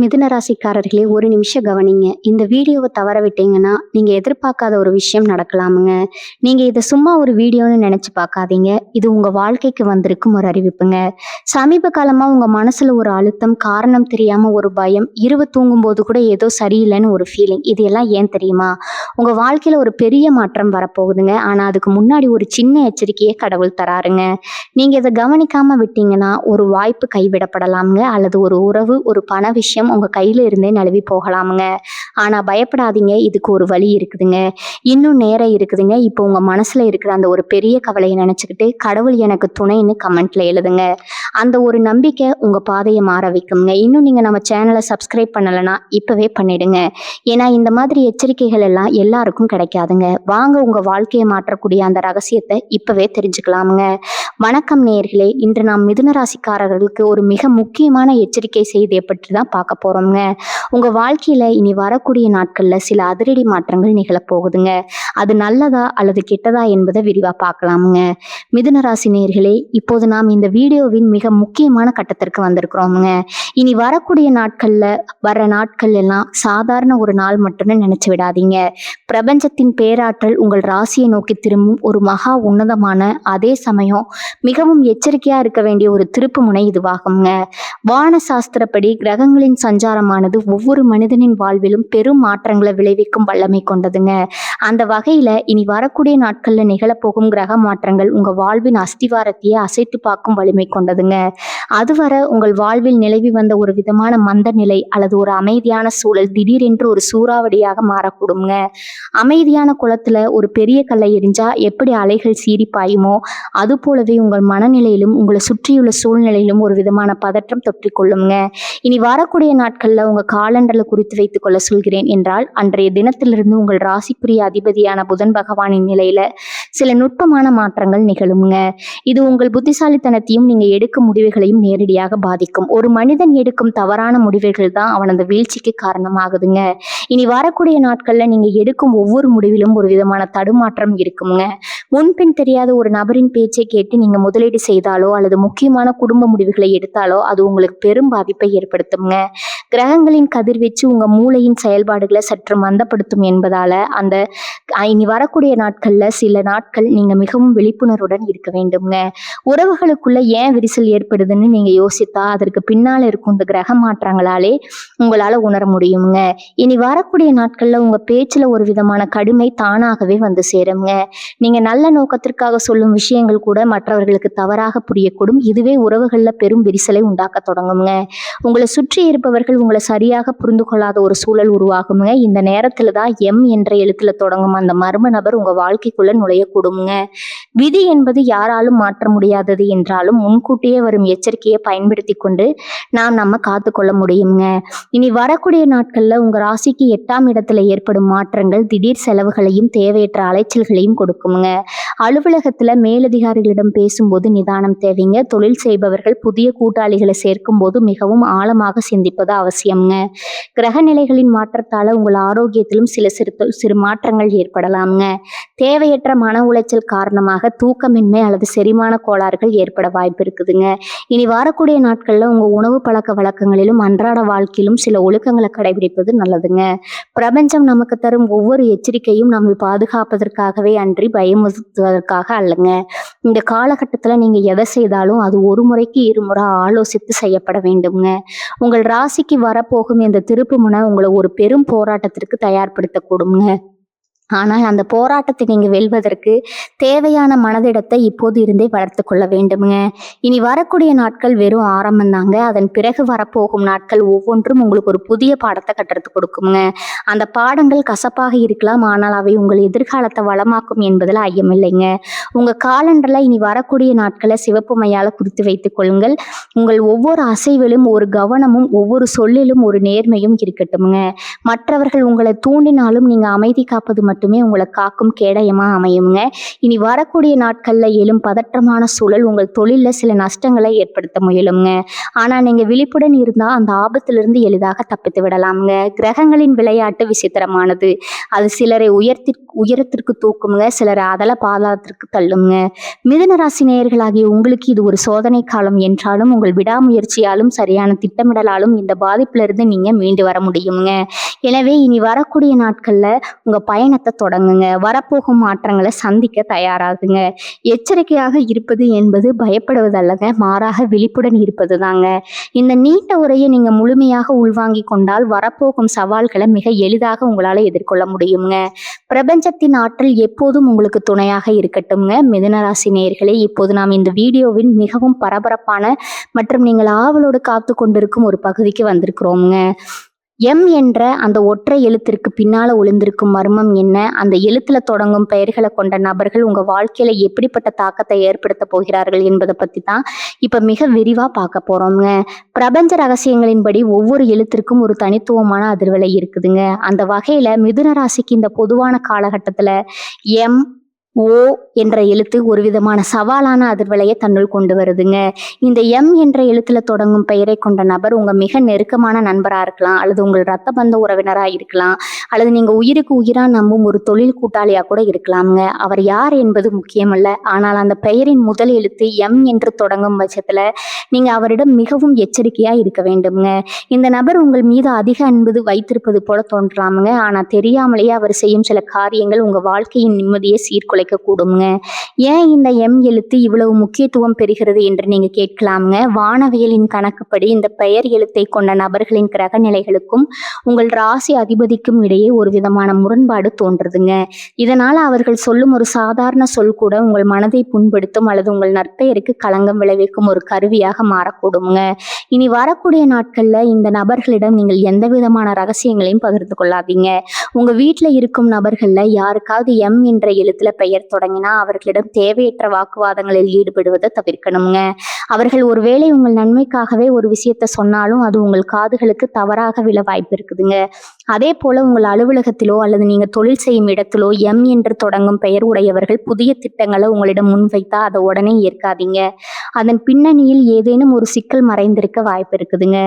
மிதுன ராசிக்காரர்களே, ஒரு நிமிஷம் கவனிங்க. இந்த வீடியோவை தவற விட்டீங்கன்னா நீங்க எதிர்பார்க்காத ஒரு விஷயம் நடக்கலாமுங்க. நீங்க இதை சும்மா ஒரு வீடியோன்னு நினைச்சு பார்க்காதீங்க. இது உங்க வாழ்க்கைக்கு வந்திருக்கும் ஒரு அறிவிப்புங்க. சமீப காலமா உங்க மனசுல ஒரு அழுத்தம், காரணம் தெரியாம ஒரு பயம், இரவு தூங்கும்போது கூட ஏதோ சரியில்லைன்னு ஒரு ஃபீலிங். இது எல்லாம் ஏன் தெரியுமா? உங்க வாழ்க்கையில ஒரு பெரிய மாற்றம் வரப்போகுதுங்க. ஆனா அதுக்கு முன்னாடி ஒரு சின்ன எச்சரிக்கையை கடவுள் தராருங்க. நீங்க இதை கவனிக்காம விட்டீங்கன்னா ஒரு வாய்ப்பு கைவிடப்படலாம்ங்க, அல்லது ஒரு உறவு, ஒரு பண விஷயம் உங்க கையில இருந்தே நழுவி போகலாமுங்க. ஆனா பயப்படாதீங்க, இதுக்கு ஒரு வழி இருக்குதுங்க. இன்னும் நேரம் இருக்குதுங்க. இப்போ உங்க மனசுல இருக்கிற அந்த ஒரு பெரிய கவலையை நினைச்சுக்கிட்டு கடவுள் எனக்கு துணைன்னு கமெண்ட்ல எழுதுங்க. அந்த ஒரு நம்பிக்கை உங்க பாதையை மாற வைக்குங்க. இன்னும் நீங்க நம்ம சேனலை சப்ஸ்கிரைப் பண்ணலைன்னா இப்பவே பண்ணிடுங்க. ஏன்னா இந்த மாதிரி எச்சரிக்கைகள் எல்லாம் எல்லாருக்கும் கிடைக்காதுங்க. வாங்க உங்க வாழ்க்கையை மாற்றக்கூடிய அந்த ரகசியத்தை இப்பவே தெரிஞ்சுக்கலாமுங்க. வணக்கம் நேயர்களே, இன்று நாம் மிதுன ராசிக்காரர்களுக்கு ஒரு மிக முக்கியமான எச்சரிக்கை செய்தியை பற்றி தான் பார்க்க போறோம்ங்க. உங்க வாழ்க்கையில இனி வரக்கூடிய நாட்கள்ல சில அதிரடி மாற்றங்கள் நிகழப்போகுதுங்க. அது நல்லதா அல்லது கெட்டதா என்பதை விரிவா பார்க்கலாமுங்க. மிதுன ராசி நேயர்களே, இப்போது நாம் இந்த வீடியோவின் மிக முக்கியமான கட்டத்திற்கு வந்திருக்கிறோமுங்க. இனி வரக்கூடிய நாட்கள் எல்லாம் சாதாரண ஒரு நாள் மட்டும்னு நினைச்சு விடாதீங்க. பிரபஞ்சத்தின் பேராற்றல் உங்கள் ராசியை நோக்கி திரும்பும் ஒரு மகா உன்னதமான, அதே சமயம் மிகவும் எச்சரிக்கையா இருக்க வேண்டிய ஒரு திருப்பு முனை இதுவாகுங்க. வான சாஸ்திரப்படி கிரகங்களின் சஞ்சாரமானது ஒவ்வொரு மனிதனின் வாழ்விலும் பெரும் மாற்றங்களை விளைவிக்கும் வல்லமை கொண்டதுங்க. அந்த வகையில இனி வரக்கூடிய நாட்கள்ல நிகழப்போகும் கிரக மாற்றங்கள் உங்க வாழ்வின் அஸ்திவாரத்தையே அசைத்து பார்க்கும் வலிமை கொண்டதுங்க. அதுவரை உங்கள் வாழ்வில் நிலவி வந்த ஒரு விதமான மந்த நிலை அல்லது ஒரு அமைதியான சூழல் திடீரென்று ஒரு சூறாவளியாக மாறக்கூடுங்க. அமைதியான குளத்துல ஒரு பெரிய கல்லை எரிஞ்சா எப்படி அலைகள் சீறி பாயுமோ, அது போலவே உங்கள் மனநிலையிலும் உங்களை சுற்றியுள்ள சூழ்நிலையிலும் ஒரு விதமான பதற்றம் தொற்றிக்கொள்ளுங்க. இனி வரக்கூடிய நாட்கள்ல உங்க காலண்டர்ல குறித்து வைத்துக் கொள்ள சொல்கிறேன் என்றால், அன்றைய தினத்திலிருந்து உங்கள் ராசிக்குரிய அதிபதியான புதன் பகவானின் நிலையில சில நுட்பமான மாற்றங்கள் நிகழுங்க. இது உங்கள் புத்திசாலித்தனத்தையும் நீங்க எடுக்கும் முடிவுகளையும் நேரடியாக பாதிக்கும். ஒரு மனிதன் எடுக்கும் தவறான முடிவுகள் தான் அவனது வீழ்ச்சிக்கு காரணமாகுதுங்க. இனி வரக்கூடிய நாட்கள்ல நீங்க எடுக்கும் ஒவ்வொரு முடிவிலும் ஒரு விதமான தடுமாற்றம் இருக்குங்க. முன்பின் தெரியாத ஒரு நபரின் பேச்சை கேட்டு நீங்க முதலீடு செய்தாலோ அல்லது முக்கியமான குடும்ப முடிவுகளை எடுத்தாலோ அது உங்களுக்கு பெரும் பாதிப்பை ஏற்படுத்துங்க. கிரகங்களின் கதிர்வீச்சு உங்க மூளையின் செயல்பாடுகளை சற்று மந்தப்படுத்தும் என்பதால இனி வரக்கூடிய நாட்கள்ல சில நாட்கள் நீங்க மிகவும் விழிப்புணர்வுடன் இருக்க வேண்டுங்க. உறவுகளுக்குள்ள ஏன் விரிசல் ஏற்படுதுன்னு நீங்க யோசித்தா அதற்கு பின்னால இருக்கும் இந்த கிரக மாற்றங்களாலே உங்களால உணர முடியுங்க. இனி வரக்கூடிய நாட்கள்ல உங்க பேச்சுல ஒரு விதமான கடுமை தானாகவே வந்து சேருங்க. நீங்க நல்ல நோக்கத்திற்காக சொல்லும் விஷயங்கள் கூட மற்றவர்களுக்கு தவறாக புரியக்கூடும். இதுவே உறவுகள்ல பெரும் விரிசலை உண்டாக்க தொடங்குங்க. உங்களை சுற்றி இருப்பவர்கள் உங்களை சரியாக புரிந்து கொள்ளாத ஒரு சூழல் உருவாகுங்க. இந்த நேரத்துல தான் எம் என்ற எழுத்துல தொடங்கும் அந்த மர்ம நபர் உங்க வாழ்க்கைக்குள்ள நுழையக்கூடுங்க. விதி என்பது யாராலும் மாற்ற முடியாதது என்றாலும் முன்கூட்டியே வரும் எச்சரிக்கையை பயன்படுத்தி கொண்டு நம்ம காத்துக்கொள்ள முடியுங்க. இனி வரக்கூடிய நாட்கள்ல உங்க ராசிக்கு 8ஆம் இடத்துல ஏற்படும் மாற்றங்கள் திடீர் செலவுகளையும் தேவையற்ற அலைச்சல்களையும் கொடுக்குங்க. அலுவலகத்துல மேலதிகாரிகளிடம் பேசும்போது நிதானம் தேவைங்க. தொழில் செய்பவர்கள் புதிய கூட்டாளிகளை சேர்க்கும் போது மிகவும் ஆழமாக சிந்திப்பது அவசியம்ங்க. கிரக நிலைகளின் மாற்றத்தால உங்கள் ஆரோக்கியத்திலும் சில சிறு மாற்றங்கள் ஏற்படலாம்ங்க. தேவையற்ற மன உளைச்சல் காரணமாக தூக்கமின்மை அல்லது செரிமான கோளாறுகள் ஏற்பட வாய்ப்பு இருக்குதுங்க. இனி வரக்கூடிய நாட்கள்ல உங்க உணவு பழக்க வழக்கங்களிலும் அன்றாட வாழ்க்கையிலும் சில ஒழுக்கங்களை கடைபிடிப்பது நல்லதுங்க. பிரபஞ்சம் நமக்கு தரும் ஒவ்வொரு எச்சரிக்கையும் நம்மை பாதுகாப்பதற்காகவே அன்றி பயமுறுத்துவதற்காக அல்லங்க. இந்த காலகட்டத்துல நீங்க எதை செய்தாலும் அது ஒரு முறைக்கு இருமுறை ஆலோசித்து செய்யப்பட வேண்டும்ங்க. உங்கள் ராசிக்கு வரப்போகும் இந்த திருப்பு முனை உங்களை ஒரு பெரும் போராட்டத்திற்கு தயார்படுத்தக்கூடுங்க. ஆனால் அந்த போராட்டத்தை நீங்க வெல்வதற்கு தேவையான மனதிடத்தை இப்போது இருந்தே வளர்த்து கொள்ள வேண்டுங்க. இனி வரக்கூடிய நாட்கள் வெறும் ஆரம்பம் தாங்க. அதன் பிறகு வரப்போகும் நாட்கள் ஒவ்வொன்றும் உங்களுக்கு ஒரு புதிய பாடத்தை கற்றுக் கொடுக்குங்க. அந்த பாடங்கள் கசப்பாக இருக்கலாம், ஆனால் அவை உங்கள் எதிர்காலத்தை வளமாக்கும் என்பதில் ஐயமில்லைங்க. உங்க காலண்டர்ல இனி வரக்கூடிய நாட்களை சிவப்பு மையால குறித்து வைத்துக் கொள்ளுங்கள். உங்கள் ஒவ்வொரு அசைவிலும் ஒரு கவனமும் ஒவ்வொரு சொல்லிலும் ஒரு நேர்மையும் இருக்கட்டும்ங்க. மற்றவர்கள் உங்களை தூண்டினாலும் நீங்க அமைதி காப்பது மட்டுமே உங்களை காக்கும் கேடயமா அமையுங்க. இனி வரக்கூடிய நாட்கள்ல எழும் பதற்றமான சூழல் உங்கள் தொழில்ல சில நஷ்டங்களை ஏற்படுத்த முயலுங்க. ஆனா நீங்க விழிப்புடன் இருந்தா அந்த ஆபத்திலிருந்து எளிதாக தப்பித்து விடலாமுங்க. கிரகங்களின் விளையாட்டு விசித்திரமானது. அது சிலரை உயரத்திற்கு தூக்குமுங்க, சிலரை அதல பாதாளத்திற்கு தள்ளுங்க. மிதுன ராசி நேயர்களாகிய உங்களுக்கு இது ஒரு சோதனை காலம் என்றாலும் உங்கள் விடாமுயற்சியாலும் சரியான திட்டமிடலாலும் இந்த பாதிப்பிலிருந்து நீங்க மீண்டு வர முடியுங்க. எனவே இனி வரக்கூடிய நாட்கள்ல உங்க பயணத்தை தொடங்குங்க. வரப்போகும் மாற்றங்களை சந்திக்க தயாராகுங்க. எச்சரிக்கையாக இருப்பது என்பது பயப்படுவதல்லங்க, மாறாக விழிப்புடன் இருப்பது தாங்க. இந்த நீண்ட உரையை நீங்க முழுமையாக உள்வாங்கி கொண்டால் வரப்போகும் சவால்களை மிக எளிதாக உங்களால எதிர்கொள்ள முடியுங்க. பிரபஞ்சத்தின் ஆற்றல் எப்போதும் உங்களுக்கு துணையாக இருக்கட்டும்ங்க. மிதுன ராசி நேயர்களே, இப்போது நாம் இந்த வீடியோவின் மிகவும் பரபரப்பான மற்றும் நீங்கள் ஆவலோடு காத்து கொண்டிருக்கும் ஒரு பகுதிக்கு வந்திருக்கிறோம்ங்க. எம் என்ற அந்த ஒற்றை எழுத்திற்கு பின்னால ஒளிந்திருக்கும் மர்மம் என்ன? அந்த எழுத்துல தொடங்கும் பெயர்களை கொண்ட நபர்கள் உங்க வாழ்க்கையில எப்படிப்பட்ட தாக்கத்தை ஏற்படுத்த போகிறார்கள் என்பதை பத்தி தான் இப்ப மிக விரிவா பார்க்க போறோம்ங்க. பிரபஞ்ச ரகசியங்களின்படி ஒவ்வொரு எழுத்திற்கும் ஒரு தனித்துவமான அதிர்வலை இருக்குதுங்க. அந்த வகையில மிதுன ராசிக்கு இந்த பொதுவான காலகட்டத்துல எம் ஓ என்ற எழுத்து ஒரு விதமான சவாலான அதிர்வலையை தன்னுள் கொண்டு வருதுங்க. இந்த எம் என்ற எழுத்துல தொடங்கும் பெயரை கொண்ட நபர் உங்க மிக நெருக்கமான நண்பரா இருக்கலாம், அல்லது உங்கள் ரத்த பந்த உறவினரா இருக்கலாம், அல்லது நீங்க உயிருக்கு உயிரா நம்பும் ஒரு தொழில் கூட்டாளியா கூட இருக்கலாம்ங்க. அவர் யார் என்பது முக்கியமல்ல, ஆனால் அந்த பெயரின் முதல் எழுத்து எம் என்று தொடங்கும் பட்சத்துல நீங்க அவரிடம் மிகவும் எச்சரிக்கையா இருக்க வேண்டும்ங்க. இந்த நபர் உங்கள் மீது அதிக அன்பு வைத்திருப்பது போல தோன்றலாமுங்க, ஆனா தெரியாமலேயே அவர் செய்யும் சில காரியங்கள் உங்க வாழ்க்கையின் நிம்மதியை சீர்குலைக்க கூடுங்க. ஏன் இந்த எம் எழுத்து இவ்வளவு முக்கியத்துவம் பெறுகிறது என்று நீங்க கேட்கலாமுங்க. வானவியலின் கணக்குப்படி இந்த பெயர் எழுத்தை கொண்ட நபர்களின் கிரக நிலைகளுக்கும் உங்கள் ராசி அதிபதிக்கும் இடையே ஒரு விதமான முரண்பாடு தோன்றுதுங்க. இதனால அவர்கள் சொல்லும் ஒரு சாதாரண சொல் கூட உங்கள் மனதை புண்படுத்தும் அல்லது உங்கள் நற்பெயருக்கு களங்கம் விளைவிக்கும் ஒரு கருவியாக மாறக்கூடுங்க. இனி வரக்கூடிய நாட்கள்ல இந்த நபர்களிடம் நீங்கள் எந்த விதமான ரகசியங்களையும் பகிர்ந்து கொள்ளாதீங்க. உங்க வீட்டுல இருக்கும் நபர்கள்ல யாருக்காவது எம் என்ற எழுத்துல பெயர் தொடங்கினா அவர்களிடம் தேவையற்ற வாக்குவாதங்களில் ஈடுபடுவதை தவிர்க்கணுங்க. அவர்கள் ஒருவேளை உங்கள் நன்மைக்காகவே ஒரு விஷயத்த சொன்னாலும் அது உங்கள் காதுகளுக்கு தவறாக விழ வாய்ப்பு இருக்குதுங்க. அதே போல உங்கள் அலுவலகத்திலோ அல்லது நீங்க தொழில் செய்யும் இடத்திலோ எம் என்று தொடங்கும் பெயர் உடையவர்கள் புதிய திட்டங்களை உங்களிடம் முன்வைத்தா அதை உடனே ஏற்காதீங்க. அதன் பின்னணியில் ஏதேனும் ஒரு சிக்கல் மறைந்திருக்க வாய்ப்பு இருக்குதுங்க.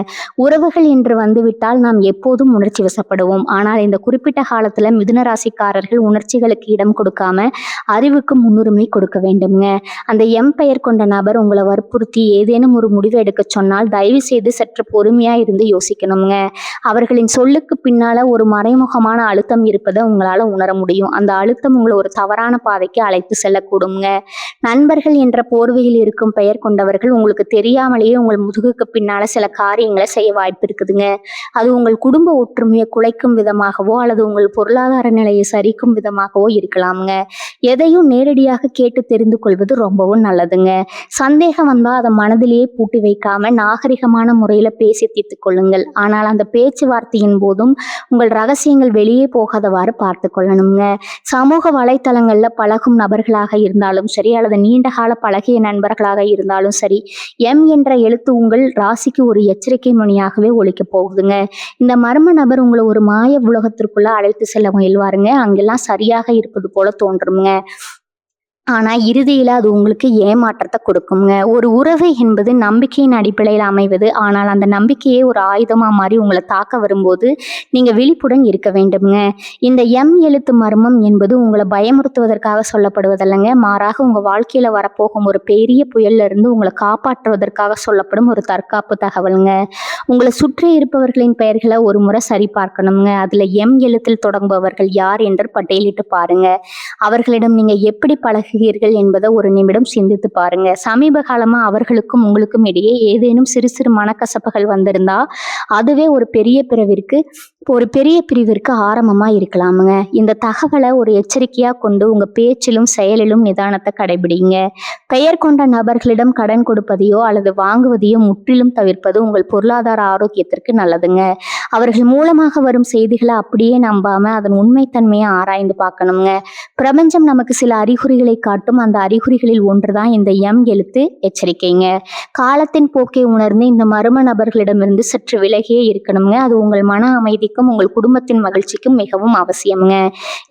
உறவுகள் என்று வந்துவிட்டால் நாம் எப்போதும் உணர்ச்சி வசப்படுவோம். ஆனால் இந்த குறிப்பிட்ட காலத்துல மிதுன ராசிக்காரர்கள் உணர்ச்சிகளுக்கு இடம் கொடுக்காம அறிவுக்கு முன்னுரிமை கொடுக்க வேண்டும்ங்க. அந்த எம் பெயர் கொண்ட நபர் உங்களை வற்புறுத்தி ஏதேனும் ஒரு முடிவு எடுக்க சொன்னால் தயவு செய்து சற்று பொறுமையா இருந்து யோசிக்கணுங்க. அவர்களின் சொல்லுக்கு பின்னால ஒரு மறைமுகமான அழுத்தம் இருப்பதை உங்களால உணர முடியும். அந்த அழுத்தம் உங்களை ஒரு தவறான பாதைக்கு அழைத்து செல்லக்கூடுங்க. நண்பர்கள் என்ற போர்வையில் இருக்கும் பெயர் கொண்டவர்கள் உங்களுக்கு தெரியாமலேயே உங்கள் முதுகுக்கு பின்னால சில காரியங்களை செய்ய வாய்ப்பு இருக்குதுங்க. அது உங்கள் குடும்ப ஒற்றுமையை குலைக்கும் விதமாகவோ அல்லது உங்கள் பொருளாதார நிலையை சரிக்கும் விதமாகவோ இருக்கலாமுங்க. எதையும் நேரடியாக கேட்டு தெரிந்து கொள்வது ரொம்பவும் நல்லதுங்க. சந்தேகம் வந்தா அதை மனதிலேயே பூட்டி வைக்காம நாகரிகமான முறையில பேசி தீர்த்து கொள்ளுங்கள். ஆனால் அந்த பேச்சுவார்த்தையின் போதும் உங்கள் ரகசியங்கள் வெளியே போகாதவாறு பார்த்து கொள்ளணுங்க. சமூக வலைத்தளங்கள்ல பழகும் நபர்களாக இருந்தாலும் சரி அல்லது நீண்ட கால பழகிய நண்பர்களாக இருந்தாலும் சரி, எம் என்ற எழுத்து உங்கள் ராசிக்கு ஒரு எச்சரிக்கை மணியாகவே ஒலிக்க போகுதுங்க. இந்த மர்ம நபர் உங்களை ஒரு மாய உலகத்திற்குள்ள அழைத்து செல்ல முயல்வாருங்க. அங்கெல்லாம் சரியாக இருப்பது போல தோன்றுங்க. ஆனா இறுதியில அது உங்களுக்கு ஏமாற்றத்தை கொடுக்குங்க. ஒரு உறவு என்பது நம்பிக்கையின் அடிப்படையில் அமைவது. ஆனால் அந்த நம்பிக்கையே ஒரு ஆயுதமா மாறி உங்களை தாக்க வரும்போது நீங்க விழிப்புடன் இருக்க வேண்டும்ங்க. இந்த எம் எழுத்து மர்மம் என்பது உங்களை பயமுறுத்துவதற்காக சொல்லப்படுவதல்லங்க, மாறாக உங்க வாழ்க்கையில வரப்போகும் ஒரு பெரிய புயல்ல இருந்து உங்களை காப்பாற்றுவதற்காக சொல்லப்படும் ஒரு தற்காப்பு தகவலுங்க. உங்களை சுற்றி இருப்பவர்களின் பெயர்களை ஒரு முறை சரி பார்க்கணுங்க. அதுல எம் எழுத்தில் தொடங்குபவர்கள் யார் என்று பட்டியலிட்டு பாருங்க. அவர்களிடம் நீங்க எப்படி பழகுகிறீர்கள் என்பதை ஒரு நிமிடம் சிந்தித்து பாருங்க. சமீப காலமா அவர்களுக்கும் உங்களுக்கும் இடையே ஏதேனும் சிறு சிறு மனக்கசப்புகள் வந்திருந்தா அதுவே ஒரு பெரிய பிரிவிற்கு ஆரம்பமா இருக்கலாமுங்க. இந்த தகவலை ஒரு எச்சரிக்கையா கொண்டு உங்க பேச்சிலும் செயலிலும் நிதானத்தை கடைபிடிங்க. பெயர் கொண்ட நபர்களிடம் கடன் கொடுப்பதையோ அல்லது வாங்குவதையோ முற்றிலும் தவிர்ப்பது உங்கள் பொருளாதார ஆரோக்கியத்திற்கு நல்லதுங்க. அவர்கள் மூலமாக வரும் செய்திகளை அப்படியே நம்பாம அதன் உண்மைத்தன்மையை ஆராய்ந்து பார்க்கணுங்க. பிரபஞ்சம் நமக்கு சில அறிகுறிகளை காட்டும். அந்த அறிகுறிகளில் ஒன்றுதான் இந்த எம் எழுத்து எச்சரிக்கைங்க. காலத்தின் போக்கை உணர்ந்து இந்த மர்ம நபர்களிடமிருந்து சற்று விலகியே இருக்கணுங்க. அது உங்கள் மன அமைதிக்கும் உங்கள் குடும்பத்தின் மகிழ்ச்சிக்கும் மிகவும் அவசியம்ங்க.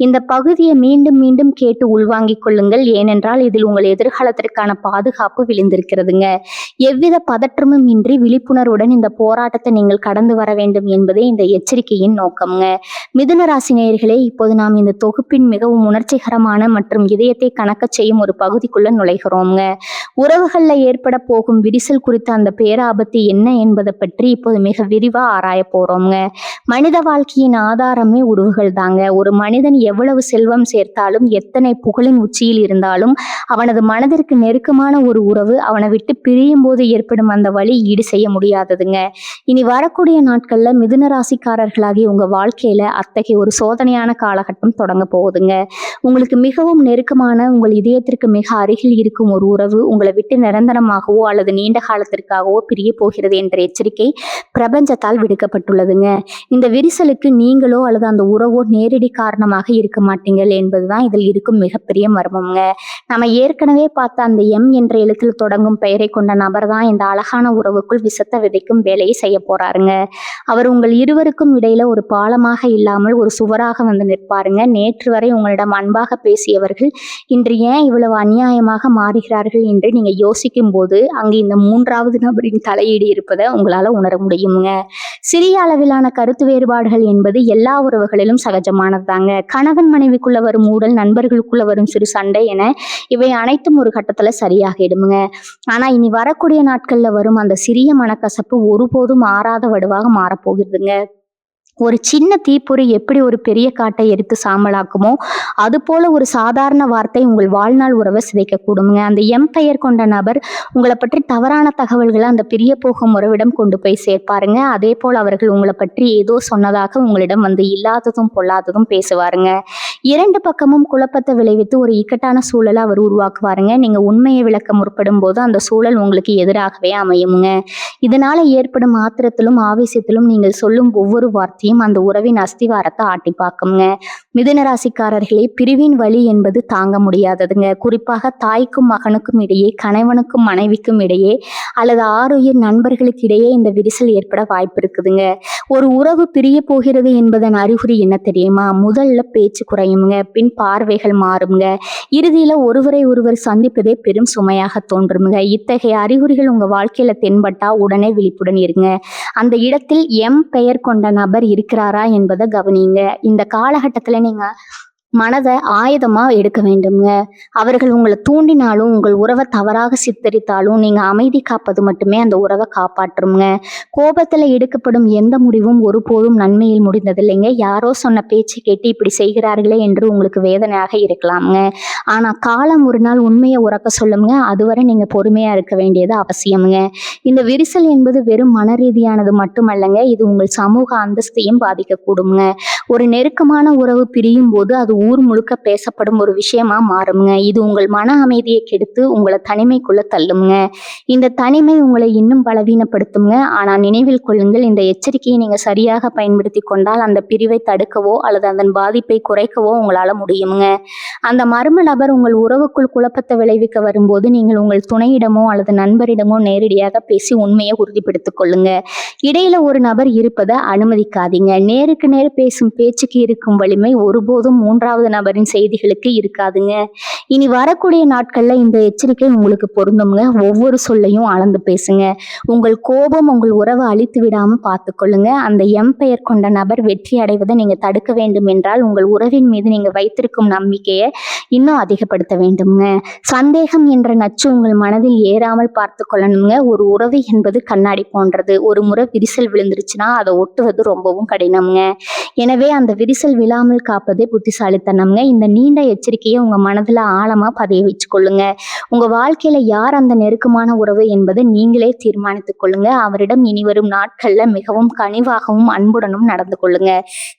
இந்த பகுதியை மீண்டும் மீண்டும் கேட்டு உள்வாங்கிக் கொள்ளுங்கள். ஏனென்றால் இதில் உங்கள் எதிர்காலத்திற்கான பாதுகாப்பு விழுந்திருக்கிறதுங்க. எவ்வித பதற்றமும் இன்றி விழிப்புணர்வுடன் இந்த போராட்டத்தை நீங்கள் கடந்து வர வேண்டும் என்பதே இந்த எச்சரிக்கையின் நோக்கம்ங்க. மிதுன ராசி நேயர்களே, இப்போது நாம் இந்த தொகுப்பின் மிகவும் உணர்ச்சிகரமான மற்றும் இதயத்தை கணக்க செய்யும் ஒரு பகுதிக்குள்ள நுழைகிறோம்ங்க. உறவுகள்ல ஏற்பட போகும் விரிசல் குறித்த அந்த பேராபத்து என்ன என்பதை பற்றி இப்போது மிக விரிவா ஆராய போறோம்ங்க. மனித வாழ்க்கையின் ஆதாரமே உறவுகள் தாங்க. ஒரு மனிதன் எவ்வளவு செல்வம் சேர்த்தாலும் எத்தனை புகழின் உச்சியில் இருந்தாலும் அவனது மனதிற்கு நெருக்கமான ஒரு உறவு அவனை விட்டு பிரியும் போது ஏற்படும் அந்த வலி ஈடு செய்ய முடியாததுங்க. இனி வரக்கூடிய நாட்கள்ல மிதுன ராசிக்காரர்களாகி உங்க வாழ்க்கையில அத்தகைய ஒரு சோதனையான காலகட்டம் தொடங்க போகுதுங்க. உங்களுக்கு மிகவும் நெருக்கமான உங்கள் இதயத்திற்கு மிக அருகில் இருக்கும் ஒரு உறவு உங்களை விட்டு நிரந்தரமாகவோ அல்லது நீண்ட காலத்திற்காகவோ பிரிய போகிறது என்ற எச்சரிக்கை பிரபஞ்சத்தால் விடுக்கப்பட்டுள்ளதுங்க. இந்த விரிசலுக்கு நீங்களோ அல்லது அந்த உறவோ நேரடி காரணமாக இருக்க மாட்டீங்கள் என்பதுதான் இதில் இருக்கும் மிகப்பெரிய மர்மம்ங்க. நம்ம ஏற்கனவே பார்த்த அந்த எம் என்ற எழுத்தில் தொடங்கும் பெயரை கொண்ட நபர் தான் இந்த அழகான உறவுக்குள் விஷத்தை விதைக்கும் வேலையை செய்ய போறாருங்க. அவர் உங்கள் இருவருக்கும் இடையில ஒரு பாலமாக இல்லாமல் ஒரு சுவராக வந்து நிற்பாருங்க. நேற்று வரை உங்களிடம் அன்பாக பேசியவர்கள் இன்று ஏன் இவ்வளவு அநியாயமாக மாறுகிறார்கள் என்று நீங்க யோசிக்கும் போது அங்கு இந்த மூன்றாவது நபரின் தலையீடு இருப்பதை உங்களால உணர முடியுங்க. சிறிய அளவிலான கருத்து வேறுபாடுகள் என்பது எல்லா உறவுகளிலும் சகஜமானதுதாங்க. கணவன் மனைவிக்குள்ள வரும் ஊடல், நண்பர்களுக்குள்ள வரும் சிறு சண்டை என இவை அனைத்தும் ஒரு கட்டத்துல சரியாகிடுமுங்க. ஆனா இனி வரக்கூடிய நாட்கள்ல வரும் அந்த சிறிய மனக்கசப்பு ஒருபோதும் மாறாத வடுவாக மாறப்போகிறதுங்க. ஒரு சின்ன தீப்பொறி எப்படி ஒரு பெரிய காட்டை எரித்து சாம்பலாக்குமோ அது போல ஒரு சாதாரண வார்த்தை உங்கள் வாழ்நாள் உறவை சிதைக்கக்கூடுங்க. அந்த எம் பெயர் கொண்ட நபர் உங்களை பற்றி தவறான தகவல்களை அந்த பிரிய போகும் உறவிடம் கொண்டு போய் சேர்ப்பாருங்க. அதே போல் அவர்கள் உங்களை பற்றி ஏதோ சொன்னதாக உங்களிடம் வந்து இல்லாததும் பொல்லாததும் பேசுவாருங்க. இரண்டு பக்கமும் குழப்பத்தை விளைவித்து ஒரு இக்கட்டான சூழலை அவர் உருவாக்குவாருங்க. நீங்க உண்மையை விளக்க முற்படும் போது அந்த சூழல் உங்களுக்கு எதிராகவே அமையுங்க. இதனால ஏற்படும் ஆத்திரத்திலும் ஆவேசத்திலும் நீங்கள் சொல்லும் ஒவ்வொரு வார்த்தையும் அந்த உறவின் அஸ்திவாரத்தை ஆட்டி பார்க்குங்க. மிதுன ராசிக்காரர்களே, பிரிவின் வலி என்பது தாங்க முடியாததுங்க. குறிப்பாக தாய்க்கும் மகனுக்கும் இடையே, கணவனுக்கும் மனைவிக்கும் இடையே அல்லது ஆறுயிர் நண்பர்களுக்கு இடையே இந்த விரிசல் ஏற்பட வாய்ப்பு இருக்குதுங்க. ஒரு உறவு பிரிய போகிறது என்பதன் அறிகுறி என்ன தெரியுமா? முதல்ல பேச்சு குறையுங்க, பின் பார்வைகள் மாறுங்க, இறுதியில ஒருவரை ஒருவர் சந்திப்பதே பெரும் சுமையாக தோன்றுமுங்க. இத்தகைய அறிகுறிகள் உங்க வாழ்க்கையில தென்பட்டா உடனே விழிப்புடன் இருங்க. அந்த இடத்தில் எம் பெயர் கொண்ட நபர் இருக்கிறாரா என்பதை கவனிங்க. இந்த காலகட்டத்துல நீங்க மனதை ஆயுதமா எடுக்க வேண்டுங்க. அவர்கள் உங்களை தூண்டினாலும் உங்கள் உறவை தவறாக சித்தரித்தாலும் நீங்க அமைதி காப்பது மட்டுமே அந்த உறவை காப்பாற்றுங்க. கோபத்துல எடுக்கப்படும் எந்த முடிவும் ஒருபோதும் நன்மையில் முடிந்ததில்லைங்க. யாரோ சொன்ன பேச்சு கேட்டு இப்படி செய்கிறார்களே என்று உங்களுக்கு வேதனையாக இருக்கலாம்ங்க. ஆனா காலம் ஒரு நாள் உண்மையை உறக்க சொல்லுங்க. அதுவரை நீங்க பொறுமையா இருக்க வேண்டியது அவசியமுங்க. இந்த விரிசல் என்பது வெறும் மன ரீதியானது மட்டுமல்லங்க, இது உங்கள் சமூக அந்தஸ்தையும் பாதிக்கக்கூடுங்க. ஒரு நெருக்கமான உறவு பிரியும் போது அது ஊர் முழுக்க பேசப்படும் ஒரு விஷயமா மாறுங்க. இது உங்கள் மன அமைதியை கெடுத்து உங்களை தனிமைக்குள்ள தள்ளுங்க. இந்த தனிமை உங்களை இன்னும் பலவீனப்படுத்துங்க. ஆனா நினைவில் கொள்ளுங்கள், இந்த எச்சரிக்கையை நீங்க சரியாக பயன்படுத்தி கொண்டால் அந்த பிரிவை தடுக்கவோ அல்லது அதன் பாதிப்பை குறைக்கவோ உங்களால முடியுங்க. அந்த மர்ம நபர் உங்கள் உறவுக்குள் குழப்பத்தை விளைவிக்க வரும்போது நீங்கள் உங்கள் துணையிடமோ அல்லது நண்பரிடமோ நேரடியாக பேசி உண்மையை உறுதிப்படுத்திக் கொள்ளுங்க. இடையில ஒரு நபர் இருப்பதை அனுமதிக்காதீங்க. நேருக்கு நேர் பேசும் பேச்சுக்கு இருக்கும் வலிமை ஒருபோதும் மூன்றாவது நபரின் செய்திகளுக்கு இருக்காதுங்க. இனி வரக்கூடிய நாட்கள்ல இந்த எச்சரிக்கை உங்களுக்கு பொருந்துங்க. ஒவ்வொரு சொல்லையும் அளந்து பேசுங்க. உங்கள் கோபம் உங்கள் உறவை அழித்து விடாம பார்த்துக்கொள்ளுங்க. அந்த எம் பெயர் கொண்ட நபர் வெற்றி அடைவதை நீங்க தடுக்க வேண்டும் என்றால் உங்கள் உறவின் மீது நீங்க வைத்திருக்கும் நம்பிக்கையை இன்னும் அதிகப்படுத்த வேண்டும்ங்க. சந்தேகம் என்ற நச்சு உங்கள் மனதில் ஏறாமல் பார்த்து கொள்ளணுங்க. ஒரு உறவு என்பது கண்ணாடி போன்றது. ஒரு முறை விரிசல் விழுந்துருச்சுன்னா அதை ஒட்டுவது ரொம்பவும் கடினம்ங்க. எனவே அந்த விரிசல் விழாமல் காப்பதே புத்திசாலித்தனம்ங்க. இந்த நீண்ட எச்சரிக்கையை உங்க மனதுல ஆழமா பதிய வச்சு கொள்ளுங்க. உங்க வாழ்க்கையில யார் அந்த நெருக்கமான உறவு என்பதை நீங்களே தீர்மானித்துக் கொள்ளுங்க. அவரிடம் இனி வரும் நாட்கள்ல மிகவும் கனிவாகவும் அன்புடனும் நடந்து கொள்ளுங்க.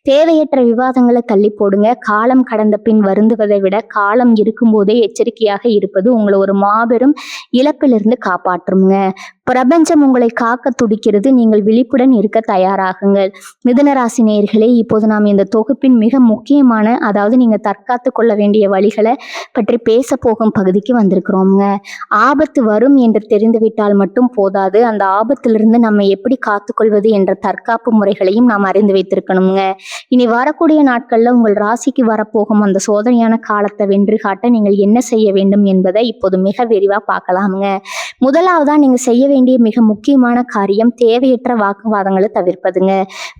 தேவையற்ற விவாதங்களை தள்ளி போடுங்க. காலம் கடந்த பின் வருந்துவதை விட காலம் இருக்கும் போதே எச்சரிக்கையாக இருப்பது உங்களை ஒரு மாபெரும் இழப்பிலிருந்து காப்பாற்றுங்க. பிரபஞ்சம் உங்களை காக்க துடிக்கிறது. நீங்கள் விழிப்புடன் இருக்க தயாராகுங்கள். மிதுன ராசி நேயர்களே, இப்போது நாம் இந்த தொகுப்பின் மிக முக்கியமான, அதாவது நீங்க தற்காத்து கொள்ள வேண்டிய வழிகளை பற்றி பேச போகும் பகுதிக்கு வந்திருக்கிறோம்ங்க. ஆபத்து வரும் என்று தெரிந்துவிட்டால் மட்டும் போதாது, அந்த ஆபத்திலிருந்து நம்ம எப்படி காத்துக்கொள்வது என்ற தற்காப்பு முறைகளையும் நாம் அறிந்து வைத்திருக்கணுங்க. இனி வரக்கூடிய நாட்கள்ல உங்கள் ராசிக்கு வரப்போகும் அந்த சோதனையான காலத்தை வென்று காட்ட நீங்கள் என்ன செய்ய வேண்டும் என்பதை இப்போது மிக விரிவா பார்க்கலாமுங்க. முதலாவதா நீங்க செய்ய வேண்டிய மிக முக்கியமான காரியம் தேவையற்ற வாக்குவாதங்களை தவிர்ப்பதுங்க.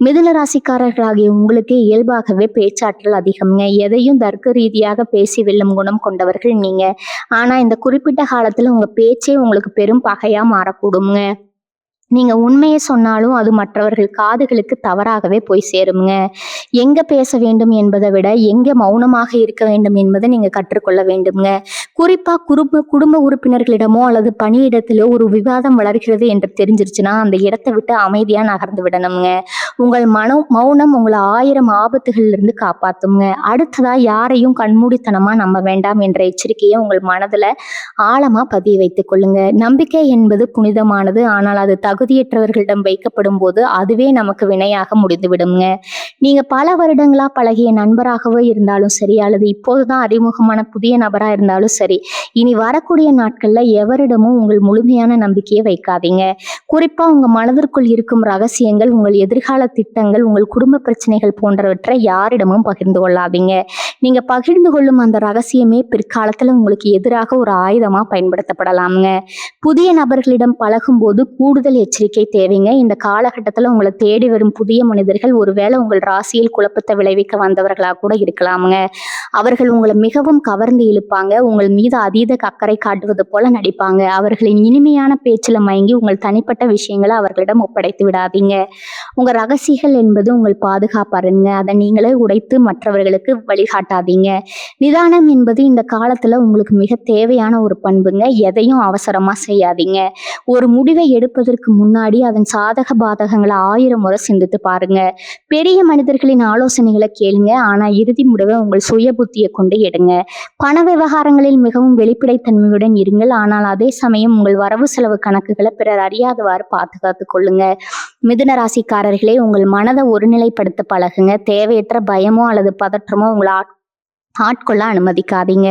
மிதுன ராசிக்காரர்களாகிய உங்களுக்கு இயல்பாகவே பேச்சாற்றல் அதிகம்ங்க. எதையும் தர்க்க ரீதியாக பேசி வெல்லும் குணம் கொண்டவர்கள் நீங்க. ஆனா இந்த குறிப்பிட்ட காலத்துல உங்க பேச்சே உங்களுக்கு பெரும் பகையா மாறக்கூடுங்க. நீங்க உண்மையை சொன்னாலும் அது மற்றவர்கள் காதுகளுக்கு தவறாகவே போய் சேருங்க. எங்க பேச வேண்டும் என்பதை விட எங்க மௌனமாக இருக்க வேண்டும் என்பதை நீங்க கற்றுக்கொள்ள வேண்டும்ங்க. குறிப்பா குடும்ப உறுப்பினர்களிடமோ அல்லது பணியிடத்திலோ ஒரு விவாதம் வளர்கிறது என்று தெரிஞ்சிருச்சுன்னா அந்த இடத்தை விட்டு அமைதியா நகர்ந்து விடணுங்க. உங்கள் மௌனம் உங்களை 1000 ஆபத்துகள்ல இருந்து காப்பாத்துங்க. அடுத்ததா யாரையும் கண்மூடித்தனமா நம்ப வேண்டாம் என்ற எச்சரிக்கையை உங்கள் மனதுல ஆழமா பதிய வைத்துக் கொள்ளுங்க. நம்பிக்கை என்பது புனிதமானது. ஆனால் அது தகுதியற்றவர்களிடம் வைக்கப்படும் போது அதுவே நமக்கு வினையாக முடிந்துவிடுங்க. நீங்க பல வருடங்களா பழகிய நண்பராகவோ இருந்தாலும் சரி, அல்லது இப்போதுதான் அறிமுகமான புதிய நபரா இருந்தாலும் சரி, இனி வரக்கூடிய நாட்கள்ல எவரிடமும் உங்கள் முழுமையான நம்பிக்கையை வைக்காதீங்க. குறிப்பா உங்க மனதிற்குள் இருக்கும் ரகசியங்கள், உங்கள் எதிர்கால திட்டங்கள், உங்கள் குடும்ப பிரச்சனைகள் போன்றவற்றை யாரிடமும் பகிர்ந்து கொள்ளாதீங்க. நீங்க பகிர்ந்து கொள்ளும் அந்த ரகசியமே பிற்காலத்துல உங்களுக்கு எதிராக ஒரு ஆயுதமா பயன்படுத்தப்படலாமுங்க. புதிய நபர்களிடம் பழகும் போது கூடுதல் எச்சரிக்கை தேவைங்க. இந்த காலகட்டத்துல உங்களை தேடி வரும் புதிய மனிதர்கள் ஒருவேளை உங்கள் ராசியில் குழப்பத்தை விளைவிக்க வந்தவர்களாக கூட இருக்கலாமுங்க. அவர்கள் உங்களை மிகவும் கவர்ந்து இழுப்பாங்க. உங்கள் மீது அதீத அக்கறை காட்டுவது போல நடிப்பாங்க. அவர்களின் இனிமையான பேச்சுல மயங்கி உங்கள் தனிப்பட்ட விஷயங்களை அவர்களிடம் ஒப்படைத்து விடாதீங்க. உங்க ரகசியங்கள் என்பது உங்கள் பாதுகாப்பருங்க. அதை நீங்களே உடைத்து மற்றவர்களுக்கு வழிகாட்டாதீங்க. நிதானம் என்பது இந்த காலத்துல உங்களுக்கு மிக தேவையான ஒரு பண்புங்க. எதையும் அவசரமா செய்யாதீங்க. ஒரு முடிவை எடுப்பதற்கு முன்னாடி அதன் சாதக பாதகங்களை 1000 முறை சிந்தித்து பாருங்க. பெரிய மனிதர்களின் ஆலோசனைகளை கேளுங்க. ஆனா இறுதி முடிவை உங்கள் சுய புத்தியை கொண்டு எடுங்க. பண விவகாரங்களில் மிகவும் வெளிப்படைத்தன்மையுடன் இருங்கள். ஆனால் அதே சமயம் உங்கள் வரவு செலவு கணக்குகளை பிறர் அறியாதவாறு பாதுகாத்து கொள்ளுங்க. மிதுன ராசிக்காரர்களே, உங்கள் மனதை ஒருநிலைப்படுத்த பழகுங்க. தேவையற்ற பயமோ அல்லது பதற்றமோ உங்களை ஆட்கொள்ள அனுமதிக்காதீங்க.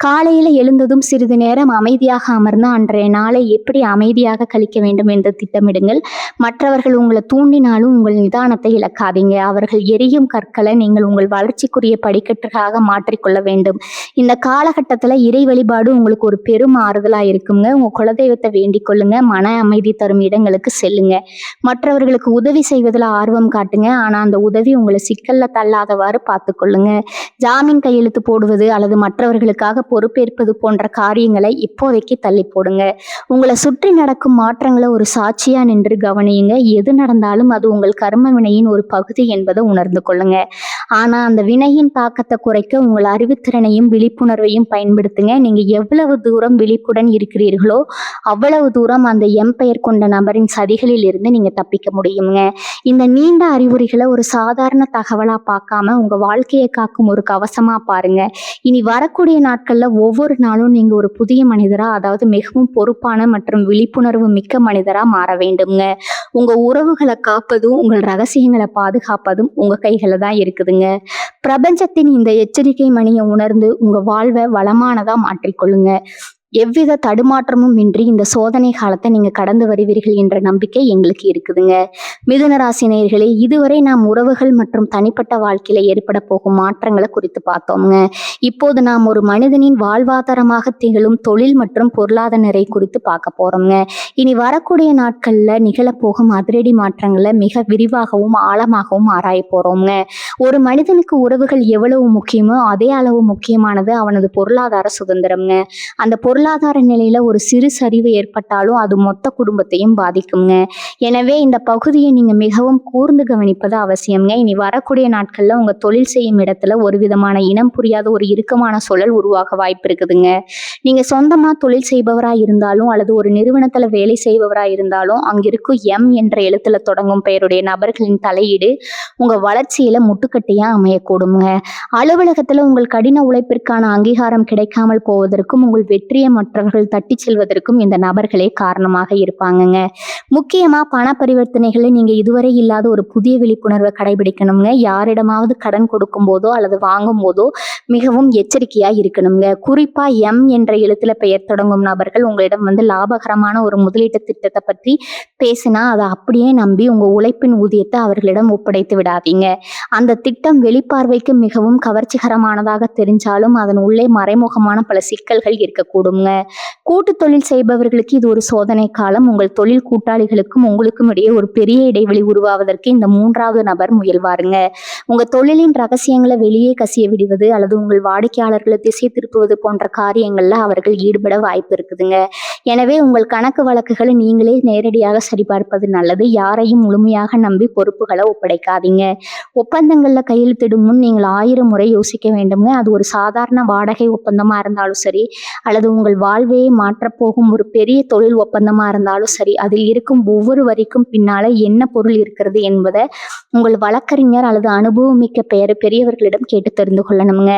காலையில எழுந்ததும் சிறிது நேரம் அமைதியாக அமர்ந்து அன்றைய நாளை எப்படி அமைதியாக கழிக்க வேண்டும் என்று திட்டமிடுங்கள். மற்றவர்கள் உங்களை தூண்டினாலும் உங்கள் நிதானத்தை இழக்காதீங்க. அவர்கள் எரியும் கற்களை நீங்கள் உங்கள் வளர்ச்சிக்குரிய படிக்கட்டுகளாக மாற்றிக்கொள்ள வேண்டும். இந்த காலகட்டத்துல இறை வழிபாடு உங்களுக்கு ஒரு பெரும் ஆறுதலா இருக்குங்க. உங்க குலதெய்வத்தை வேண்டிக் கொள்ளுங்க. மன அமைதி தரும் இடங்களுக்கு செல்லுங்க. மற்றவர்களுக்கு உதவி செய்வதில் ஆர்வம் காட்டுங்க. ஆனா அந்த உதவி உங்களை சிக்கல்ல தள்ளாதவாறு பார்த்துக்கொள்ளுங்க. ஜாமீன் கையெழுத்து போடுவது அல்லது மற்றவர்களுக்காக பொறுப்பேற்பது போன்ற காரியங்களை இப்போதைக்கு தள்ளி போடுங்க. உங்களை சுற்றி நடக்கும் மாற்றங்களை ஒரு சாட்சியா நின்று கவனியுங்க. எது நடந்தாலும் அது உங்கள் கர்ம வினையின் ஒரு பகுதி என்பதை உணர்ந்து கொள்ளுங்க. ஆனா அந்த வினையின் தாக்கத்தை குறைக்க உங்கள் அறிவுத்திறனையும் விழிப்புணர்வையும் பயன்படுத்துங்க. நீங்க எவ்வளவு தூரம் விழிப்புடன் இருக்கிறீர்களோ அவ்வளவு தூரம் அந்த எம்பெயர் கொண்ட நபரின் சதிகளில் இருந்து நீங்க தப்பிக்க முடியுங்க. இந்த நீண்ட அறிகுறிகளை ஒரு சாதாரண தகவலா பார்க்காம உங்க வாழ்க்கையை காக்கும் ஒரு கவசமா பாருங்க. இனி வரக்கூடிய நாட்கள்ல ஒவ்வொரு நாளும் நீங்க ஒரு புதிய மனிதரா, அதாவது மிகவும் பொறுப்பான மற்றும் விழிப்புணர்வு மிக்க மனிதரா மாற வேண்டும்ங்க. உங்க உறவுகளை காப்பதும் உங்கள் ரகசியங்களை பாதுகாப்பதும் உங்க கைகளை தான் இருக்குதுங்க. பிரபஞ்சத்தின் இந்த எச்சரிக்கை மணியை உணர்ந்து உங்க வாழ்வை வளமானதா மாற்றிக்கொள்ளுங்க. எவ்வித தடுமாற்றமும் இன்றி இந்த சோதனை காலத்தை நீங்க கடந்து வருவீர்கள் என்ற நம்பிக்கை எங்களுக்கு இருக்குதுங்க. மிதுன ராசி நேயர்களே, இதுவரை நாம் உறவுகள் மற்றும் தனிப்பட்ட வாழ்க்கையில ஏற்பட போகும் மாற்றங்களை குறித்து பார்த்தோம்ங்க. இப்போது நாம் ஒரு மனிதனின் வாழ்வாதாரமாக திகழும் தொழில் மற்றும் பொருளாதார நிலை குறித்து பார்க்க போறோம்ங்க. இனி வரக்கூடிய நாட்கள்ல நிகழப்போகும் அதிரடி மாற்றங்களை மிக விரிவாகவும் ஆழமாகவும் ஆராய போறோம்ங்க. ஒரு மனிதனுக்கு உறவுகள் எவ்வளவு முக்கியமோ அதே அளவு முக்கியமானது அவனது பொருளாதார சுதந்திரம்ங்க. அந்த பொருளாதார நிலையில ஒரு சிறு சரிவு ஏற்பட்டாலும் அது மொத்த குடும்பத்தையும் பாதிக்குங்க. எனவே இந்த பகுதியை நீங்க மிகவும் கூர்ந்து கவனிப்பது அவசியம்ங்க. இனி வரக்கூடிய நாட்கள்ல உங்க தொழில் செய்யும் இடத்துல ஒரு விதமான இனம் புரியாத ஒரு இறுக்கமான சூழல் உருவாக வாய்ப்பு இருக்குதுங்க. நீங்க சொந்தமா தொழில் செய்பவரா இருந்தாலும் அல்லது ஒரு நிறுவனத்துல வேலை செய்பவரா இருந்தாலும் அங்கிருக்கும் எம் என்ற எழுத்துல தொடங்கும் பெயருடைய நபர்களின் தலையீடு உங்க வளர்ச்சியில முட்டு முட்டுக்கட்டையா அமையக்கூடுங்க. அலுவலகத்துல உங்கள் கடின உழைப்பிற்கான அங்கீகாரம் கிடைக்காமல் போவதற்கும் உங்கள் வெற்றியை மற்றவர்கள் தட்டி செல்வதற்கும் இந்த நபர்களே காரணமாக இருப்பாங்கங்க. முக்கியமா பண பரிவர்த்தனைகளை நீங்க இதுவரை இல்லாத ஒரு புதிய விழிப்புணர்வை கடைபிடிக்கணுங்க. யாரிடமாவது கடன் கொடுக்கும் போதோ அல்லது வாங்கும் போதோ மிகவும் எச்சரிக்கையா இருக்கணுங்க. குறிப்பா எம் என்ற எழுத்துல பெயர் தொடங்கும் நபர்கள் உங்களிடம் லாபகரமான ஒரு முதலீட்டு திட்டத்தை பற்றி பேசினா அதை அப்படியே நம்பி உங்க உழைப்பின் ஊதியத்தை அவர்களிடம் ஒப்படைத்து விடாதீங்க. அந்த திட்டம் வெளிப்பார்வைக்கு மிகவும் கவர்ச்சிகரமானதாக தெரிஞ்சாலும் அதன் உள்ளே மறைமுகமான பல சிக்கல்கள் இருக்கக்கூடுங்க. கூட்டு தொழில் செய்பவர்களுக்கு இது ஒரு சோதனை காலம். உங்கள் தொழில் கூட்டாளிகளுக்கும் உங்களுக்கும் இடையே ஒரு பெரிய இடைவெளி உருவாவதற்கு இந்த மூன்றாவது நபர் முயல்வாருங்க. உங்க தொழிலின் ரகசியங்களை வெளியே கசிய விடுவது அல்லது உங்கள் வாடிக்கையாளர்களை திசை திருப்புவது போன்ற காரியங்கள்ல அவர்கள் ஈடுபட வாய்ப்பு இருக்குதுங்க. எனவே உங்கள் கணக்கு வழக்குகளை நீங்களே நேரடியாக சரிபார்ப்பது நல்லது. யாரையும் முழுமையாக நம்பி பொறுப்புகளை ஒப்படைக்காதீங்க. ஒப்பந்தங்கள்ல கையெழுத்திடும் முன் நீங்கள் 1000 முறை யோசிக்க வேண்டுங்க. அது ஒரு சாதாரண வாடகை ஒப்பந்தமா இருந்தாலும் சரி அல்லது உங்கள் வாழ்வையை மாற்றப்போகும் ஒரு பெரிய தொழில் ஒப்பந்தமா இருந்தாலும் சரி, அதில் இருக்கும் ஒவ்வொரு வரிக்கும் பின்னால என்ன பொருள் இருக்கிறது என்பதை உங்கள் வழக்கறிஞர் அல்லது அனுபவமிக்க பெரியவர்களிடம் கேட்டு தெரிந்து கொள்ளணுங்க.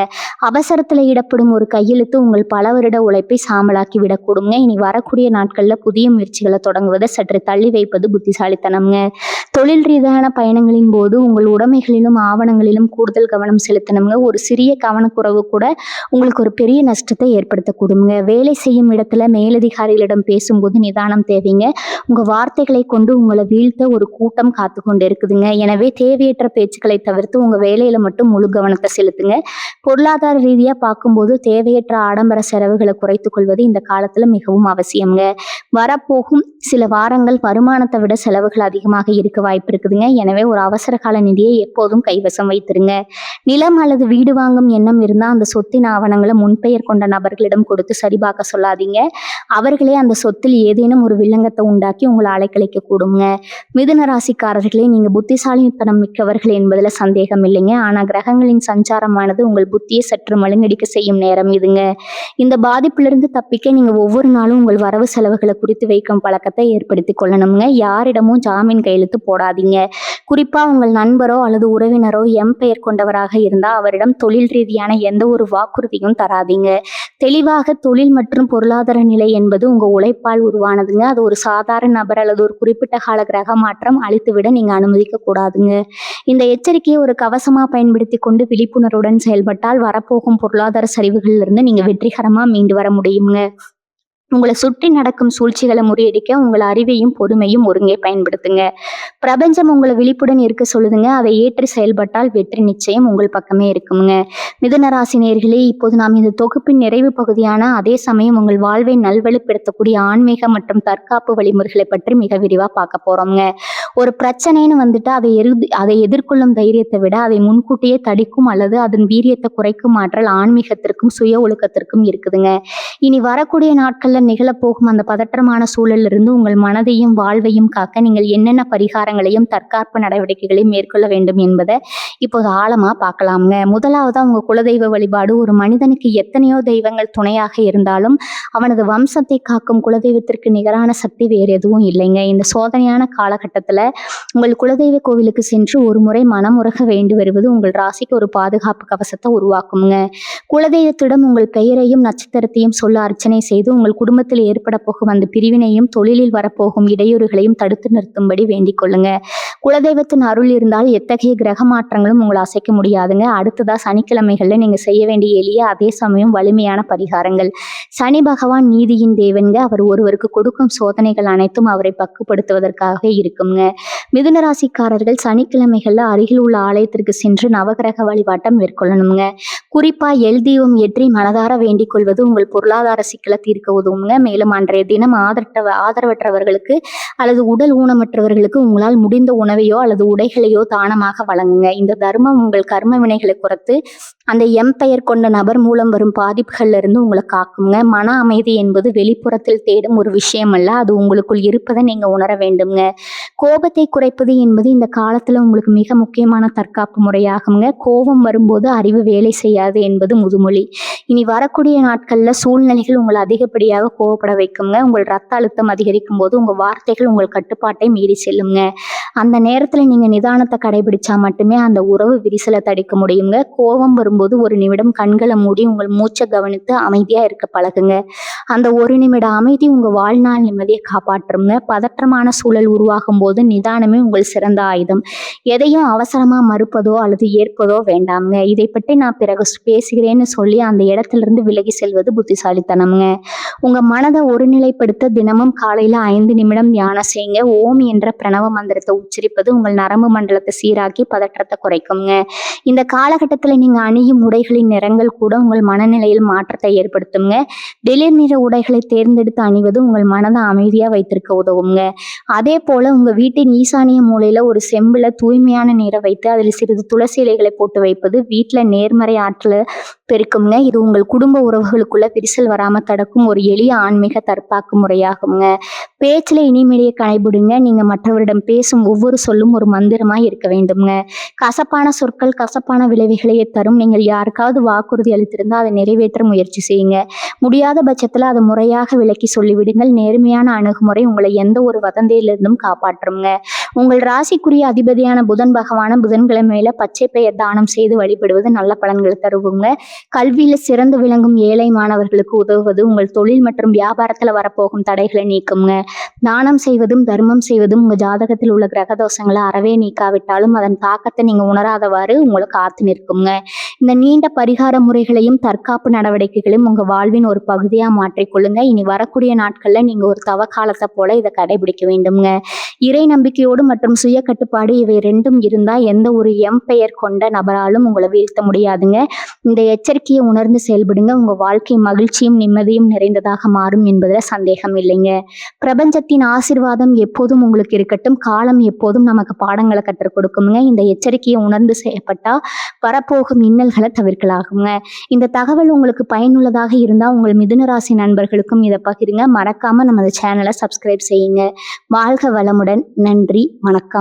அவசரத்துல இடப்படும் ஒரு கையெழுத்து உங்கள் பல வருட உழைப்பை சாம்பலாக்கி விடக்கூடுங்க. இனி வரக்கூடிய நாட்கள்ல புதிய முயற்சிகளை தொடங்குவதை சற்று தள்ளி வைப்பது புத்திசாலித்தனம்ங்க. தொழில் ரீதியான பயணங்களின் போது உங்கள் உடைமைகளிலும் ஆவணங்களிலும் கூடுதல் கவனம் செலுத்தணுங்க. ஒரு சிறிய கவனக்குறைவு கூட உங்களுக்கு ஒரு பெரிய நஷ்டத்தை ஏற்படுத்தக்கூடுங்க. வேலை செய்யும் இடத்துல மேலதிகாரிகளிடம் பேசும்போது நிதானம் தேவைங்க. உங்க வார்த்தைகளை கொண்டு உங்களை வீழ்த்த ஒரு கூட்டம் காத்து கொண்டு இருக்குதுங்க. எனவே தேவையற்ற பேச்சுக்களை தவிர்த்து உங்க வேலையில மட்டும் முழு கவனத்தை செலுத்துங்க. பொருளாதார ரீதியா பார்க்கும்போது தேவையற்ற ஆடம்பர செலவுகளை குறைத்துக் கொள்வது இந்த காலத்துல மிகவும் அவசியம்ங்க. வரப்போகும் சில வாரங்கள் வருமானத்தை விட செலவுகள் அதிகமாக இருக்க வாய்ப்பு இருக்குதுங்க. எனவே ஒரு அவசர கால நிதியை எப்போதும் கைவசம் வைத்திருங்க. நிலம் அல்லது வீடு வாங்கும் எண்ணம் இருந்தால் அந்த சொத்தின் ஆவணங்களை முன்பெயர் கொண்ட நபர்களிடம் கொடுத்து சரிபார்க்க சொல்லாதீங்க. அவர்களே அந்த சொத்தில் ஏதேனும் ஒரு வில்லங்கத்தை உண்டாக்கி உங்களை அலைக்கழிக்க கூடுங்க. மிதுன ராசிக்காரர்களே, நீங்க புத்திசாலித்தனம் மிக்கவர்கள் என்பதுல சந்தேகம் இல்லைங்க. ஆனா கிரகங்களின் சஞ்சாரமானது உங்கள் புத்தியை சற்று மழுங்கடிக்க செய்யும் நேரம் இதுங்க. இந்த பாதிப்பிலிருந்து தப்பிக்க நீங்க ஒவ்வொரு நாளும் உங்கள் வரவு செலவுகளை குறித்து வைக்கும் பழக்கத்தை ஏற்படுத்தி கொள்ளணுங்க. யாரிடமும் ஜாமீன் கையெழுத்து போடாதீங்க. குறிப்பா உங்கள் நண்பரோ அல்லது உறவினரோ எம் பெயர் கொண்டவராக இருந்தா அவரிடம் தொழில் ரீதியான எந்த ஒரு வாக்குறுதியும் தராதீங்க. தெளிவாக தொழில் மற்றும் பொருளாதார நிலை என்பது உங்க உழைப்பால் உருவானதுங்க. அது ஒரு சாதாரண நபர் அல்லது ஒரு குறிப்பிட்ட கால கிரக மாற்றம் அழித்துவிட நீங்க அனுமதிக்க கூடாதுங்க. இந்த எச்சரிக்கையை ஒரு கவசமா பயன்படுத்தி கொண்டு விழிப்புணர்வுடன் செயல்பட்டால் வரப்போகும் பொருளாதார சரிவுகளிலிருந்து நீங்க வெற்றிகரமா மீண்டு வர முடியுங்க. உங்களை சுற்றி நடக்கும் சூழ்ச்சிகளை முறியடிக்க உங்கள் அறிவையும் பொறுமையும் ஒருங்கே பயன்படுத்துங்க. பிரபஞ்சம் உங்களை விழிப்புடன் இருக்க சொல்லுதுங்க. அதை ஏற்றி செயல்பட்டால் வெற்றி நிச்சயம் உங்கள் பக்கமே இருக்குங்க. மிதுன ராசி நேயர்களே, இப்போது நாம் இந்த தொகுப்பின் நிறைவு பகுதியான அதே சமயம் உங்கள் வாழ்வை நல்வழிப்படுத்தக்கூடிய ஆன்மீக மற்றும் தற்காப்பு வழிமுறைகளை பற்றி மிக விரிவா பார்க்க போறோம்ங்க. ஒரு பிரச்சனைன்னு அதை எதிர்கொள்ளும் தைரியத்தை விட அதை முன்கூட்டியே தடிக்கும் அல்லது அதன் வீரியத்தை குறைக்கும் ஆற்றல் ஆன்மீகத்திற்கும் சுய ஒழுக்கத்திற்கும் இருக்குதுங்க. இனி வரக்கூடிய நாட்கள்ல நிகழப்போகும் அந்த பதற்றமான சூழலில் இருந்து உங்கள் மனதையும் வாழ்வையும் காக்க நீங்கள் என்னென்ன பரிகாரங்களையும் தற்காப்பு நடவடிக்கைகளையும் மேற்கொள்ள வேண்டும் என்பதை இப்போது ஆழமா பார்க்கலாம்ங்க. முதலாவதா உங்க குலதெய்வ வழிபாடு. ஒரு மனிதனுக்கு எத்தனையோ தெய்வங்கள் துணையாக இருந்தாலும் அவனது வம்சத்தை காக்கும் குலதெய்வத்திற்கு நிகரான சக்தி வேறு எதுவும் இல்லைங்க. இந்த சோதனையான காலகட்டத்துல உங்கள் குலதெய்வ கோவிலுக்கு சென்று ஒரு முறை மனமுருக வேண்டி வருவது உங்கள் ராசிக்கு ஒரு பாதுகாப்பு கவசத்தை உருவாக்குங்க. குலதெய்வத்திடம் உங்கள் பெயரையும் நட்சத்திரத்தையும் சொல்ல அர்ச்சனை செய்து உங்கள் குடும்பத்தில் ஏற்பட போகும் அந்த பிரிவினையும் தொழிலில் வரப்போகும் இடையூறுகளையும் தடுத்து நிறுத்தும்படி வேண்டிக் கொள்ளுங்க. குலதெய்வத்தின் அருள் இருந்தால் எத்தகைய கிரக மாற்றங்களும் உங்களை அசைக்க முடியாதுங்க. அடுத்ததா சனிக்கிழமைகள்ல நீங்க செய்ய வேண்டிய எளிய அதே சமயம் வலிமையான பரிகாரங்கள். சனி பகவான் நீதியின் தேவன்க. அவர் ஒருவருக்கு கொடுக்கும் சோதனைகள் அனைத்தும் அவரை பக்குப்படுத்துவதற்காக இருக்குங்க. மிதுன ராசிக்காரர்கள் சனிக்கிழமைகள்ல அருகில் உள்ள ஆலயத்திற்கு சென்று நவகிரக வழிபாட்டம் மேற்கொள்ளணுங்க. குறிப்பா எல் தீபம் ஏற்றி மனதார வேண்டிக் கொள்வது உங்கள் பொருளாதார சிக்கலை தீர்க்க உதவுங்க. மேலும் அன்றைய தினம் ஆதரவற்றவர்களுக்கு அல்லது உடல் ஊனமற்றவர்களுக்கு உங்களால் முடிந்த உணவையோ அல்லது உடைகளையோ தானமாக வழங்குங்க. இந்த தர்மம் உங்கள் கர்ம வினைகளை குறைத்து அந்த எம் பெயர் கொண்ட நபர் மூலம் வரும் பாதிப்புகள்ல இருந்து உங்களை காக்குங்க. மன அமைதி என்பது வெளிப்புறத்தில் தேடும் ஒரு விஷயம் அல்ல, அது உங்களுக்குள் இருப்பதை நீங்க உணர வேண்டுங்க. கோபத்தை குறைப்பது என்பது இந்த காலத்துல உங்களுக்கு மிக முக்கியமான தற்காப்பு முறையாகுங்க. கோபம் வரும்போது அறிவு வேலை செய்யாது என்பது முதுமொழி. இனி வரக்கூடிய நாட்கள்ல சூழ்நிலைகள் உங்களை அதிகப்படியாக தேவையில்லாததாக கோவப்பட வைக்குங்க. உங்கள் ரத்த அழுத்தம் அதிகரிக்கும் போது உங்கள் வார்த்தைகள் உங்கள் கட்டுப்பாட்டை மீறி செல்லுங்க. அந்த நேரத்தில் நீங்கள் நிதானத்தை கடைபிடிச்சா மட்டுமே அந்த உறவு விரிசலை தடுக்க முடியுங்க. கோபம் வரும்போது ஒரு நிமிடம் கண்களை மூடி உங்கள் மூச்சை கவனித்து அமைதியாக இருக்க பழகுங்க. அந்த ஒரு நிமிட அமைதி உங்கள் வாழ்நாள் நிம்மதியை காப்பாற்றுங்க. பதற்றமான சூழல் உருவாகும் போது நிதானமே உங்கள் சிறந்த ஆயுதம். எதையும் அவசரமாக மறுப்பதோ அல்லது ஏற்பதோ வேண்டாமுங்க. இதை பற்றி நான் பிறகு பேசுகிறேன்னு சொல்லி அந்த இடத்திலிருந்து விலகி செல்வது புத்திசாலித்தனம்ங்க. உங்கள் மனதை ஒருநிலைப்படுத்த தினமும் காலையில் 5 நிமிடம் தியானம் செய்யுங்க. ஓம் என்ற பிரணவ மந்திரத்தை உச்சரிப்பது உங்கள் நரம்பு மண்டலத்தை சீராக்கி பதற்றத்தை குறைக்குங்க. இந்த காலகட்டத்தில் நீங்கள் அணியும் உடைகளின் நிறங்கள் கூட உங்கள் மனநிலையில் மாற்றத்தை ஏற்படுத்துங்க. வெளிர் நிற உடைகளை தேர்ந்தெடுத்து அணிவது உங்கள் மனதை அமைதியாக வைத்திருக்க உதவுங்க. அதே போல் உங்கள் வீட்டின் ஈசானிய மூலையில் ஒரு செம்பில் தூய்மையான நீரை வைத்து அதில் சிறிது துளசி இலைகளை போட்டு வைப்பது வீட்டில் நேர்மறை ஆற்றலை பெருக்குங்க. இது உங்கள் குடும்ப உறவுகளுக்குள்ள விரிசல் வராமல் தடுக்கும் ஒரு எளிய ஆன்மீக தற்காப்பு முறையாகுங்க. பேச்சில் இனிமையை கடைபிடிங்க. நீங்கள் மற்றவரிடம் பேசும் ஒவ்வொரு சொல்லும் ஒரு மந்திரமாக இருக்க வேண்டுங்க. கசப்பான சொற்கள் கசப்பான விளைவுகளையே தரும். நீங்கள் யாருக்காவது வாக்குறுதி அளித்திருந்தால் அதை நிறைவேற்ற முயற்சி செய்யுங்க. முடியாத பட்சத்தில் அதை முறையாக விளக்கி சொல்லிவிடுங்கள். நேர்மையான அணுகுமுறை உங்களை எந்த ஒரு வதந்தியிலிருந்தும் காப்பாற்றுங்க. உங்கள் ராசிக்குரிய அதிபதியான புதன் பகவான புதன்கிழமையில பச்சை பெயர் தானம் செய்து வழிபடுவது நல்ல பலன்களை தருவுங்க. கல்வியில் சிறந்து விளங்கும் ஏழை மாணவர்களுக்கு உதவுவது உங்கள் தொழில் மற்றும் வியாபாரத்தில் வரப்போகும் தடைகளை நீக்குங்க. தானம் செய்வதும் தர்மம் செய்வதும் உங்கள் ஜாதகத்தில் உள்ள கிரக தோஷங்களை அறவே நீக்காவிட்டாலும் அதன் தாக்கத்தை நீங்கள் உணராதவாறு உங்களை காத்து நிற்குங்க. இந்த நீண்ட பரிகார முறைகளையும் தற்காப்பு நடவடிக்கைகளையும் உங்கள் வாழ்வின் ஒரு பகுதியாக மாற்றிக்கொள்ளுங்க. இனி வரக்கூடிய நாட்களில் நீங்கள் ஒரு தவ காலத்தை போல இதை கடைபிடிக்க வேண்டுங்க. இறை நம்பிக்கையோடு மற்றும் சுய கட்டுப்பாடு இவை ரெண்டும் இருந்தால் எந்த ஒரு பெயர் கொண்ட நபராலும் உங்களை வீழ்த்த முடியாதுங்க. இந்த எச்சரிக்கையை உணர்ந்து செயல்படுங்க. உங்கள் வாழ்க்கை மகிழ்ச்சியும் நிம்மதியும் நிறைந்ததாக மாறும் என்பதில் சந்தேகம் இல்லைங்க. பிரபஞ்சத்தின் ஆசீர்வாதம் எப்போதும் உங்களுக்கு இருக்கட்டும். காலம் எப்போதும் நமக்கு பாடங்களை கற்றுக் கொடுக்குங்க. இந்த எச்சரிக்கையை உணர்ந்து செயல்பட்டா வரப்போகும் இன்னல்களை தவிர்க்கலாகுங்க. இந்த தகவல் உங்களுக்கு பயனுள்ளதாக இருந்தால் உங்கள் மிதுன ராசி நண்பர்களுக்கும் இதை பகிருங்க. மறக்காம நமது சேனலை சப்ஸ்கிரைப் செய்யுங்க. வாழ்க வளமுடன். நன்றி, வணக்கம்.